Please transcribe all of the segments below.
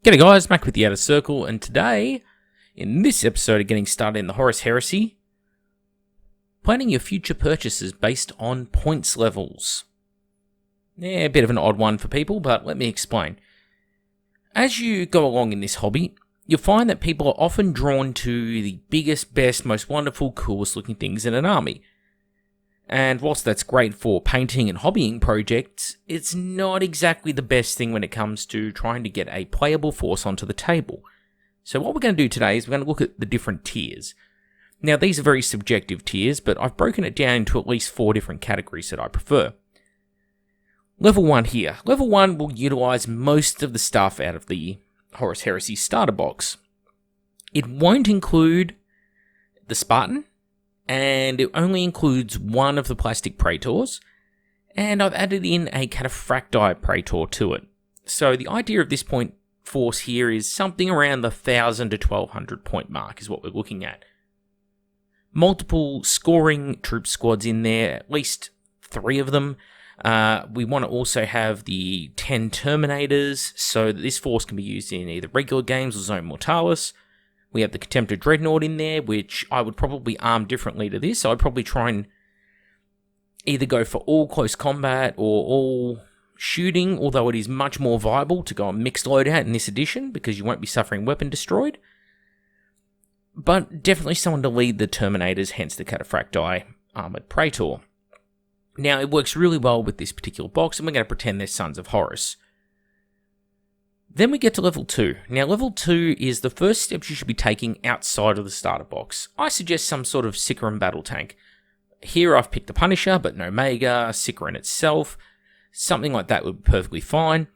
G'day guys, Mac with the Outer Circle, and today, in this episode of Getting Started in the Horus Heresy, planning your future purchases based on points levels. Yeah, a bit of an odd one for people, but let me explain. As you go along in this hobby, you'll find that people are often drawn to the biggest, best, most wonderful, coolest looking things in an army. And whilst that's great for painting and hobbying projects, it's not exactly the best thing when it comes to trying to get a playable force onto the table. So what we're going to do today is we're going to look at the different tiers. Now these are very subjective tiers, but I've broken it down into at least 4 different categories that I prefer. Level 1 here. Level 1 will utilise most of the stuff out of the Horus Heresy starter box. It won't include the Spartan, and it only includes one of the plastic Praetors, and I've added in a Cataphracti Praetor to it. So the idea of this point force here is something around the 1,000 to 1,200 point mark is what we're looking at. Multiple scoring troop squads in there, at least 3 of them. We want to also have the 10 Terminators, so that this force can be used in either regular games or Zone Mortalis. We have the Contemptor Dreadnought in there, which I would probably arm differently to this. So I'd probably try and either go for all close combat or all shooting, although it is much more viable to go on mixed loadout in this edition because you won't be suffering weapon destroyed. But definitely someone to lead the Terminators, hence the Cataphracti Armoured Praetor. Now, it works really well with this particular box, and we're going to pretend they're Sons of Horus. Then we get to level 2. Now, level 2 is the first steps you should be taking outside of the starter box. I suggest some sort of Sicaran battle tank. Here I've picked the Punisher, but no Mega, Sicaran itself. Something like that would be perfectly fine.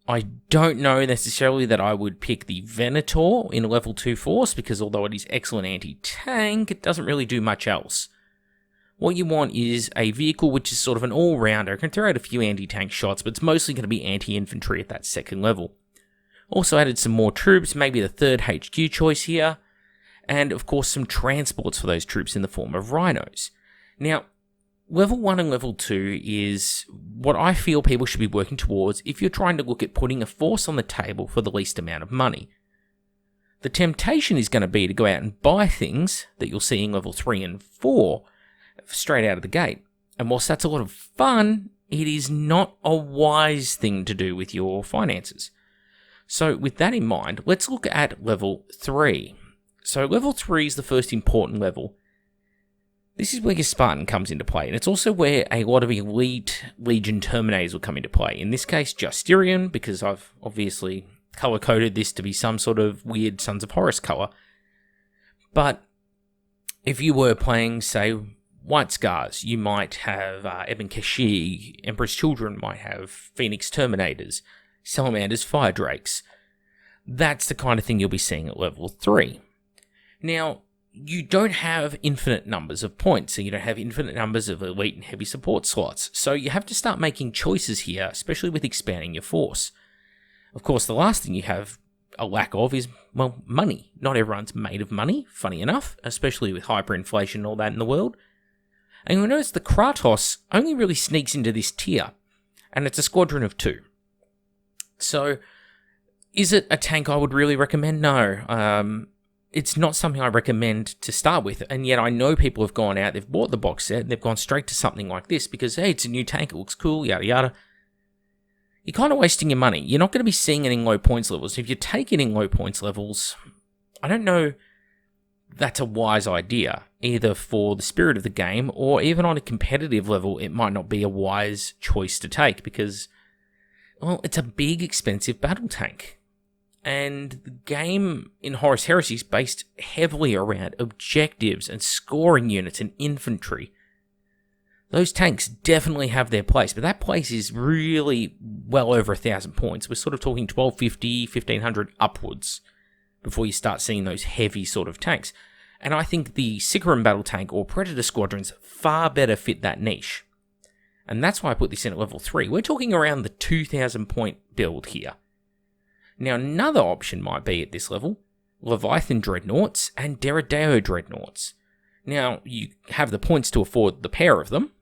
I don't know necessarily that I would pick the Venator in a level 2 force, because although it is excellent anti-tank, it doesn't really do much else. What you want is a vehicle which is sort of an all-rounder. It can throw out a few anti-tank shots, but it's mostly going to be anti-infantry at that second level. Also added some more troops, maybe the 3rd HQ choice here, and of course some transports for those troops in the form of rhinos. Now, level 1 and level 2 is what I feel people should be working towards if you're trying to look at putting a force on the table for the least amount of money. The temptation is going to be to go out and buy things that you'll see in level 3 and 4 straight out of the gate. And whilst that's a lot of fun, it is not a wise thing to do with your finances. So with that in mind, let's look at level 3. So level 3 is the first important level. This is where your Spartan comes into play, and it's also where a lot of elite Legion Terminators will come into play. In this case, Justinian, because I've obviously color-coded this to be some sort of weird Sons of Horus color. But if you were playing, say, White Scars, you might have Ebon Keshi, Emperor's Children might have Phoenix Terminators, Salamanders, Fire Drakes. That's the kind of thing you'll be seeing at level 3. Now, you don't have infinite numbers of points, so you don't have infinite numbers of elite and heavy support slots, so you have to start making choices here, especially with expanding your force. Of course, the last thing you have a lack of is, well, money. Not everyone's made of money, funny enough, especially with hyperinflation and all that in the world. And you'll notice the Kratos only really sneaks into this tier, and it's a squadron of 2. So, is it a tank I would really recommend? No. It's not something I recommend to start with, and yet I know people have gone out, they've bought the box set, and they've gone straight to something like this because, hey, it's a new tank, it looks cool, yada yada. You're kind of wasting your money. You're not going to be seeing it in low points levels. If you take it in low points levels, I don't know that's a wise idea, either for the spirit of the game, or even on a competitive level, it might not be a wise choice to take because, well, it's a big, expensive battle tank. And the game in Horus Heresy is based heavily around objectives and scoring units and infantry. Those tanks definitely have their place, but that place is really well over 1,000 points. We're sort of talking 1,250, 1,500 upwards before you start seeing those heavy sort of tanks. And I think the Sicaran battle tank or Predator squadrons far better fit that niche. And that's why I put this in at level 3. We're talking around the 2,000 point build here. Now, another option might be at this level, Leviathan Dreadnoughts and Deredeo Dreadnoughts. Now, you have the points to afford the pair of them.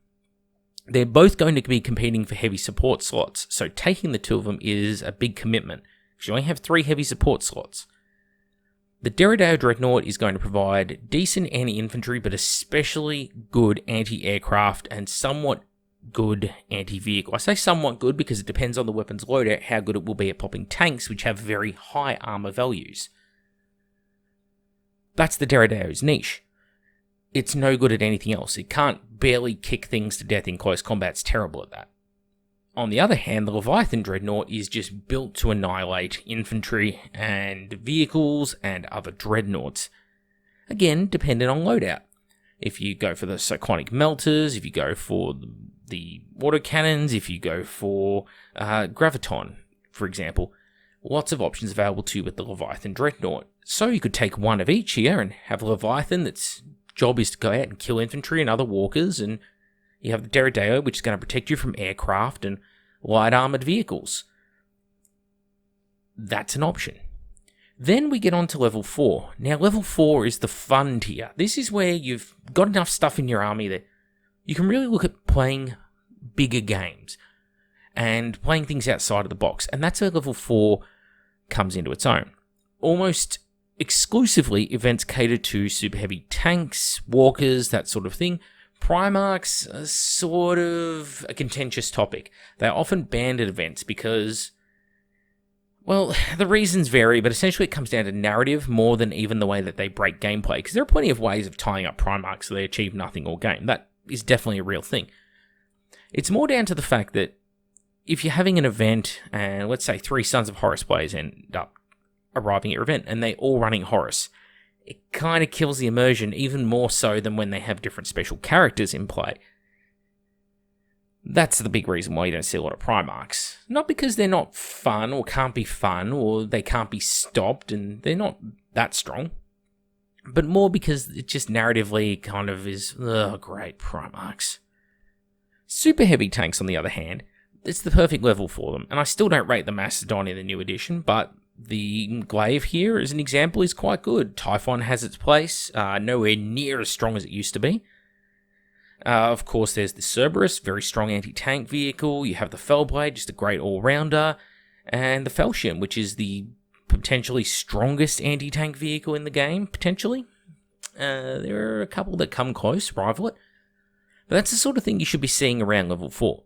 They're both going to be competing for heavy support slots, so taking the 2 of them is a big commitment. because you only have 3 heavy support slots. The Derrideo Dreadnought is going to provide decent anti-infantry, but especially good anti-aircraft and somewhat good anti-vehicle. I say somewhat good because it depends on the weapon's loadout how good it will be at popping tanks, which have very high armor values. That's the Derrideo's niche. It's no good at anything else. It can't barely kick things to death in close combat. It's terrible at that. On the other hand, the Leviathan Dreadnought is just built to annihilate infantry and vehicles and other dreadnoughts. Again, dependent on loadout. If you go for the Cyclonic Melters, if you go for the autocannons, if you go for Graviton, for example, lots of options available to you with the Leviathan Dreadnought. So you could take one of each here and have a Leviathan that's job is to go out and kill infantry and other walkers, and you have the Derrideo, which is going to protect you from aircraft and light armoured vehicles. That's an option. Then we get on to level 4. Now, level 4 is the fun tier. This is where you've got enough stuff in your army that you can really look at playing bigger games and playing things outside of the box. And that's where level 4 comes into its own. Almost exclusively, events cater to super heavy tanks, walkers, that sort of thing. Primarchs are sort of a contentious topic. They're often banned at events because, well, the reasons vary, but essentially it comes down to narrative more than even the way that they break gameplay, because there are plenty of ways of tying up Primarchs so they achieve nothing all game. That is definitely a real thing. It's more down to the fact that if you're having an event, and let's say 3 Sons of Horus players end up arriving at your event, and they're all running Horus, it kind of kills the immersion even more so than when they have different special characters in play. That's the big reason why you don't see a lot of Primarchs. Not because they're not fun or can't be fun or they can't be stopped and they're not that strong, but more because it just narratively kind of is, oh great, Primarchs. Super heavy tanks, on the other hand, it's the perfect level for them, and I still don't rate the Macedon in the new edition, but the Glaive here, as an example, is quite good. Typhon has its place, nowhere near as strong as it used to be. Of course, there's the Cerberus, very strong anti-tank vehicle. You have the Fellblade, just a great all-rounder. And the Felshian, which is the potentially strongest anti-tank vehicle in the game, potentially. There are a couple that come close, rival it. But that's the sort of thing you should be seeing around level 4.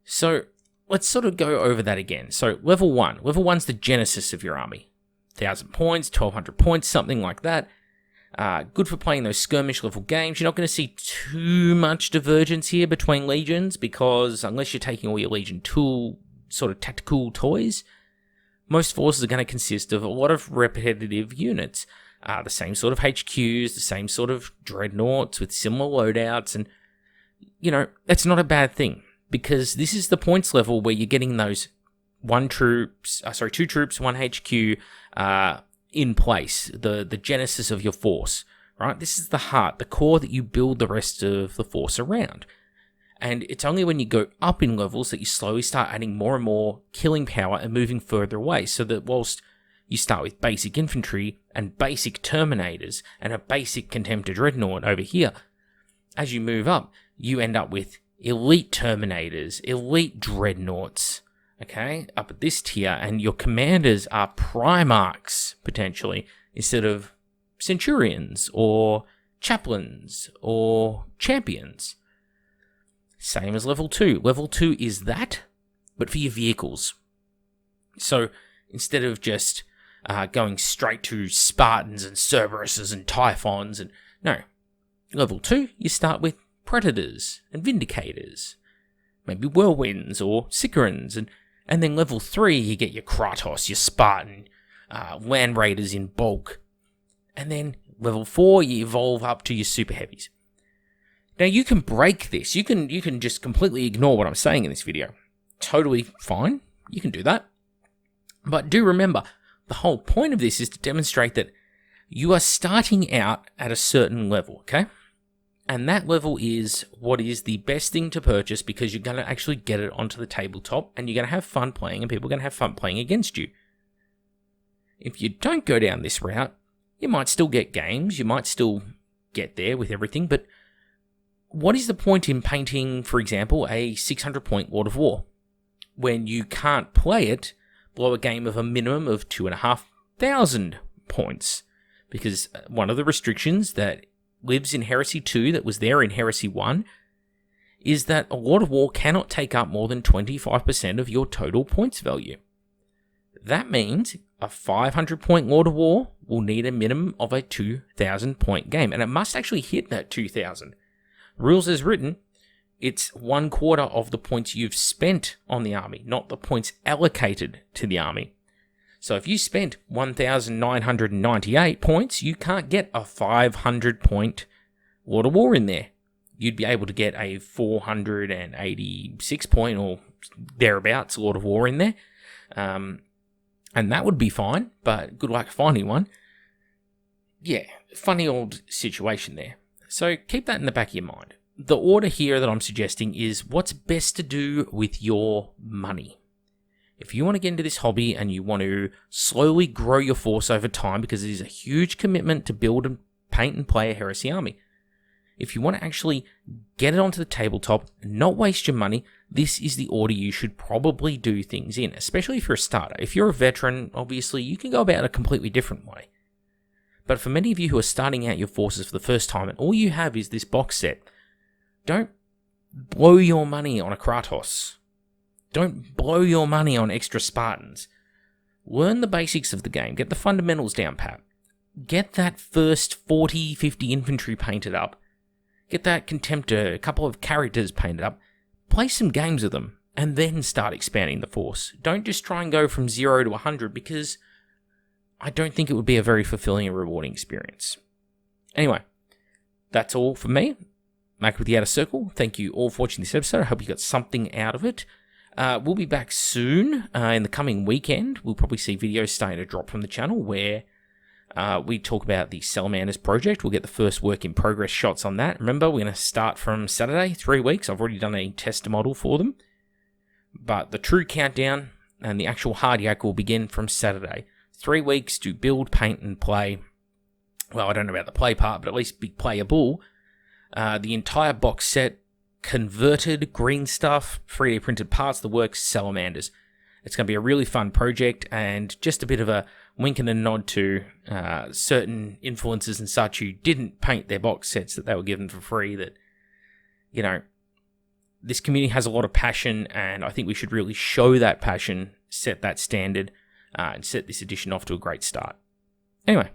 So let's sort of go over that again. So level 1. Level 1's the genesis of your army. 1,000 points, 1,200 points, something like that. Good for playing those skirmish level games. You're not going to see too much divergence here between legions, because unless you're taking all your legion tool, sort of tactical toys, most forces are going to consist of a lot of repetitive units. The same sort of HQs, the same sort of dreadnoughts with similar loadouts, and, you know, that's not a bad thing, because this is the points level where you're getting those 2 troops, 1 HQ, in place, the genesis of your force, right? This is the heart, the core that you build the rest of the force around. And it's only when you go up in levels that you slowly start adding more and more killing power and moving further away, so that whilst you start with basic infantry and basic terminators and a basic Contemptor Dreadnought over here, as you move up, you end up with elite terminators, elite dreadnoughts, okay, up at this tier, and your commanders are Primarchs, potentially, instead of Centurions, or Chaplains, or Champions. Same as level 2. Level 2 is that, but for your vehicles. So, instead of just going straight to Spartans and Cerberuses and Typhons, and no, level 2, you start with Predators and Vindicators, maybe Whirlwinds or Sicarans, and then level 3, you get your Kratos, your Spartan, Land Raiders in bulk. And then level 4, you evolve up to your Super Heavies. Now, you can break this. You can just completely ignore what I'm saying in this video. Totally fine. You can do that. But do remember, the whole point of this is to demonstrate that you are starting out at a certain level, okay? And that level is what is the best thing to purchase, because you're going to actually get it onto the tabletop and you're going to have fun playing, and people are going to have fun playing against you. If you don't go down this route, you might still get games, you might still get there with everything, but what is the point in painting, for example, a 600 point Lord of War when you can't play it blow a game of a minimum of 2,500 points. Because one of the restrictions that lives in Heresy 2 that was there in Heresy 1 is that a Lord of War cannot take up more than 25% of your total points value. That means a 500-point Lord of War will need a minimum of a 2,000 point game, and it must actually hit that 2,000. Rules as written, it's 1/4 of the points you've spent on the army, not the points allocated to the army. So if you spent 1,998 points, you can't get a 500-point Lord of War in there. You'd be able to get a 486-point or thereabouts Lord of War in there. And that would be fine, but good luck finding one. Yeah, funny old situation there. So keep that in the back of your mind. The order here that I'm suggesting is what's best to do with your money. If you want to get into this hobby and you want to slowly grow your force over time, because it is a huge commitment to build and paint and play a Heresy army. If you want to actually get it onto the tabletop and not waste your money, this is the order you should probably do things in, especially if you're a starter. If you're a veteran, obviously, you can go about it a completely different way. But for many of you who are starting out your forces for the first time and all you have is this box set, don't blow your money on a Kratos. Don't blow your money on extra Spartans. Learn the basics of the game. Get the fundamentals down pat. Get that first 40, 50 infantry painted up. Get that Contemptor, a couple of characters painted up. Play some games with them, and then start expanding the force. Don't just try and go from 0 to 100, because I don't think it would be a very fulfilling and rewarding experience. Anyway, that's all for me. Mark with the Outer Circle. Thank you all for watching this episode. I hope you got something out of it. We'll be back soon in the coming weekend. We'll probably see videos starting to drop from the channel where we talk about the Salamanders project. We'll get the first work in progress shots on that. Remember, we're going to start from Saturday, 3 weeks. I've already done a test model for them. But the true countdown and the actual hard yak will begin from Saturday. 3 weeks to build, paint, and play. Well, I don't know about the play part, but at least be playable. The entire box set, converted green stuff, 3D printed parts, the works, Salamanders. It's going to be a really fun project, and just a bit of a wink and a nod to certain influencers and such who didn't paint their box sets that they were given for free. That, you know, this community has a lot of passion, and I think we should really show that passion, set that standard, and set this edition off to a great start. Anyway,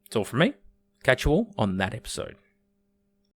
that's all from me. Catch you all on that episode.